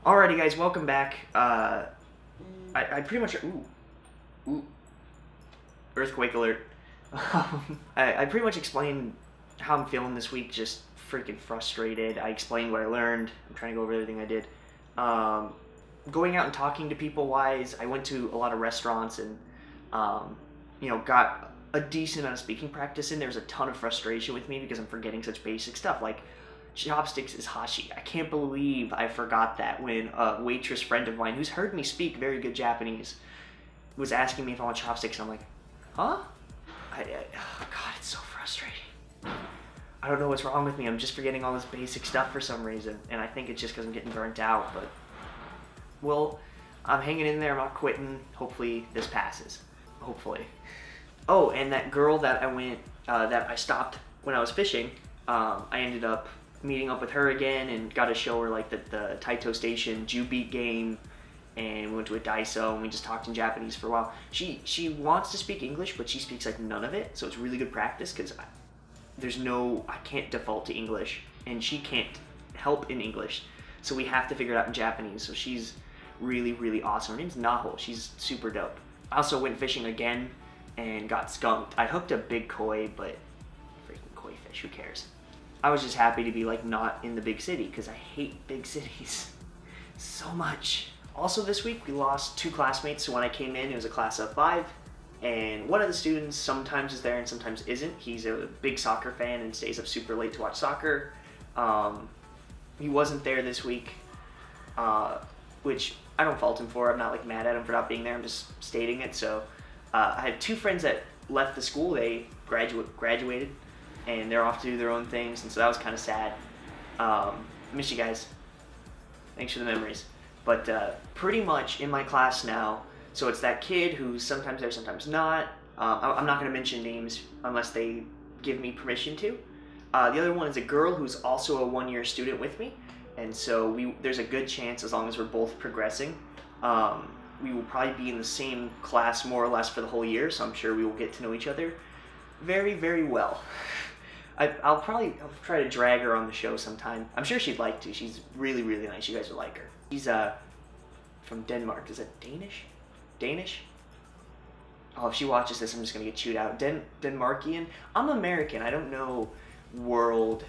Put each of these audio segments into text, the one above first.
Alrighty, guys, welcome back. I pretty much earthquake alert. I pretty much explained how I'm feeling this week. Just freaking frustrated. I explained what I learned. I'm trying to go over everything I did. Going out and talking to people wise, I went to a lot of restaurants and got a decent amount of speaking practice in. There's a ton of frustration with me because I'm forgetting such basic stuff like chopsticks is hashi. I can't believe I forgot that when a waitress friend of mine who's heard me speak very good Japanese was asking me if I want chopsticks, and I'm like, huh? Oh God, it's so frustrating. I don't know what's wrong with me. I'm just forgetting all this basic stuff for some reason, and I think it's just because I'm getting burnt out, but, well, I'm hanging in there. I'm not quitting. Hopefully this passes. Hopefully. Oh, and that girl that I stopped when I was fishing, I ended up meeting up with her again and got to show her like the Taito Station Ju-Beat game, and we went to a Daiso and we just talked in Japanese for a while. She wants to speak English, but she speaks like none of it, so it's really good practice because I can't default to English and she can't help in English, so we have to figure it out in Japanese. So she's really, really awesome. Her name's Naho. She's super dope. I also went fishing again and got skunked. I hooked a big koi, but freaking koi fish, who cares? I was just happy to be like not in the big city because I hate big cities so much. Also this week we lost 2 classmates. So when I came in, it was a class of 5, and one of the students sometimes is there and sometimes isn't. He's a big soccer fan and stays up super late to watch soccer. He wasn't there this week, which I don't fault him for. I'm not like mad at him for not being there. I'm just stating it. So I had 2 friends that left the school. They graduated and they're off to do their own things, and so that was kind of sad. Miss you guys. Thanks for the memories. But pretty much in my class now, so it's that kid who's sometimes there, sometimes not. I'm not going to mention names unless they give me permission to. The other one is a girl who's also a 1-year student with me, and so there's a good chance, as long as we're both progressing, we will probably be in the same class more or less for the whole year, so I'm sure we will get to know each other very, very well. I'll try to drag her on the show sometime. I'm sure she'd like to. She's really, really nice. You guys would like her. She's from Denmark. Is that Danish? Danish? Oh, if she watches this, I'm just gonna get chewed out. Denmarkian? I'm American. I don't know world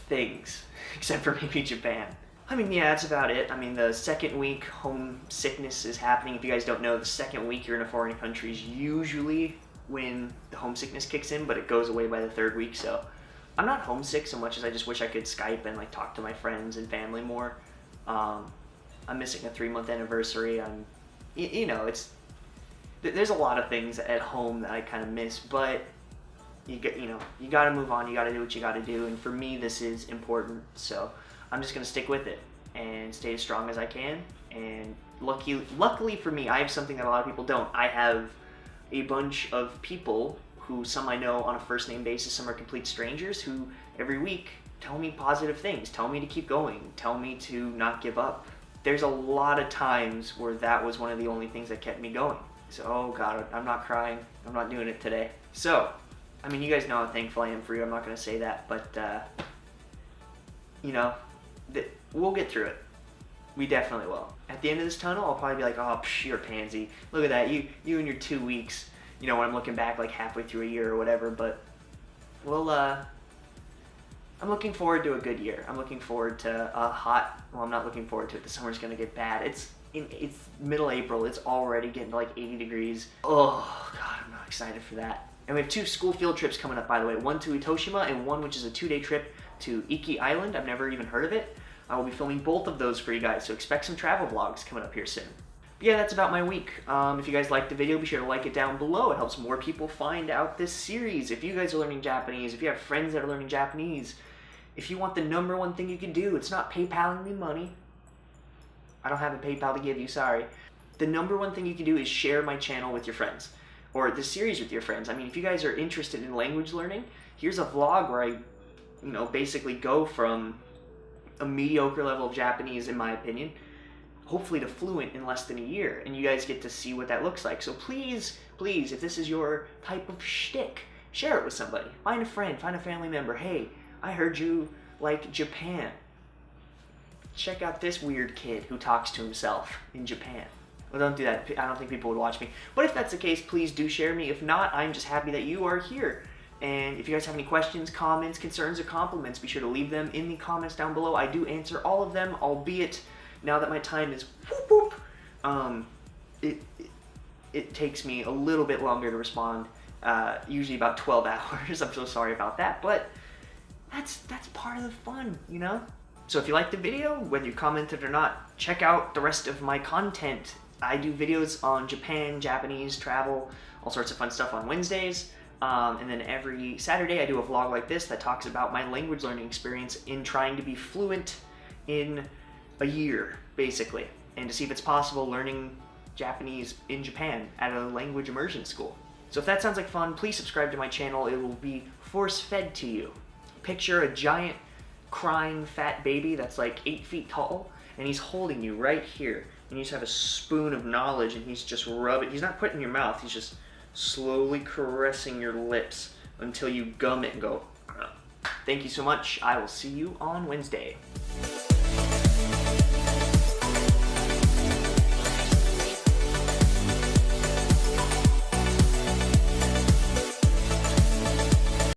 things, except for maybe Japan. I mean, yeah, that's about it. I mean, the second week, homesickness is happening. If you guys don't know, the second week you're in a foreign country is usually when the homesickness kicks in, but it goes away by the 3rd week. So I'm not homesick so much as I just wish I could Skype and like talk to my friends and family more. I'm missing a 3-month anniversary. There's a lot of things at home that I kind of miss, but you gotta move on. You gotta do what you gotta do, and for me this is important, so I'm just gonna stick with it and stay as strong as I can. And luckily for me, I have something that a lot of people don't. I have a bunch of people who some I know on a first name basis, some are complete strangers, who every week tell me positive things, tell me to keep going, tell me to not give up. There's a lot of times where that was one of the only things that kept me going. So, oh God, I'm not crying. I'm not doing it today. So, I mean, you guys know how thankful I am for you. I'm not going to say that, but, we'll get through it. We definitely will. At the end of this tunnel, I'll probably be like, oh, you're a pansy. Look at that, you and your 2 weeks. When I'm looking back like halfway through a year or whatever, but I'm looking forward to a good year. I'm looking forward to I'm not looking forward to it. The summer's gonna get bad. It's middle April. It's already getting to like 80 degrees. Oh God, I'm not excited for that. And we have 2 school field trips coming up, by the way. One to Itoshima and one which is a 2-day trip to Iki Island. I've never even heard of it. I will be filming both of those for you guys, so expect some travel vlogs coming up here soon. But yeah, that's about my week. If you guys liked the video, be sure to like it down below. It helps more people find out this series. If you guys are learning Japanese, if you have friends that are learning Japanese, if you want the #1 thing you can do, it's not PayPaling me money. I don't have a PayPal to give you, sorry. The #1 thing you can do is share my channel with your friends, or this series with your friends. I mean, if you guys are interested in language learning, here's a vlog where I, basically go from a mediocre level of Japanese, in my opinion, hopefully to fluent in less than a year, and you guys get to see what that looks like. So please, please, if this is your type of shtick, share it with somebody. Find a friend, find a family member. Hey, I heard you like Japan. check out this weird kid who talks to himself in Japan. Well, don't do that. I don't think people would watch me. But if that's the case, please do share me. If not, I'm just happy that you are here. And if you guys have any questions, comments, concerns, or compliments, be sure to leave them in the comments down below. I do answer all of them, albeit now that my time is whoop whoop, it takes me a little bit longer to respond, usually about 12 hours. I'm so sorry about that, but that's part of the fun, you know? So if you liked the video, whether you commented or not, check out the rest of my content. I do videos on Japan, Japanese, travel, all sorts of fun stuff on Wednesdays. And then every Saturday I do a vlog like this that talks about my language learning experience in trying to be fluent in a year, basically. And to see if it's possible learning Japanese in Japan at a language immersion school. So if that sounds like fun, please subscribe to my channel. It will be force-fed to you. Picture a giant crying fat baby that's like 8 feet tall, and he's holding you right here. And you just have a spoon of knowledge, and he's just rubbing. He's not putting it in your mouth, he's just slowly caressing your lips until you gum it and go. Thank you so much. I will see you on Wednesday.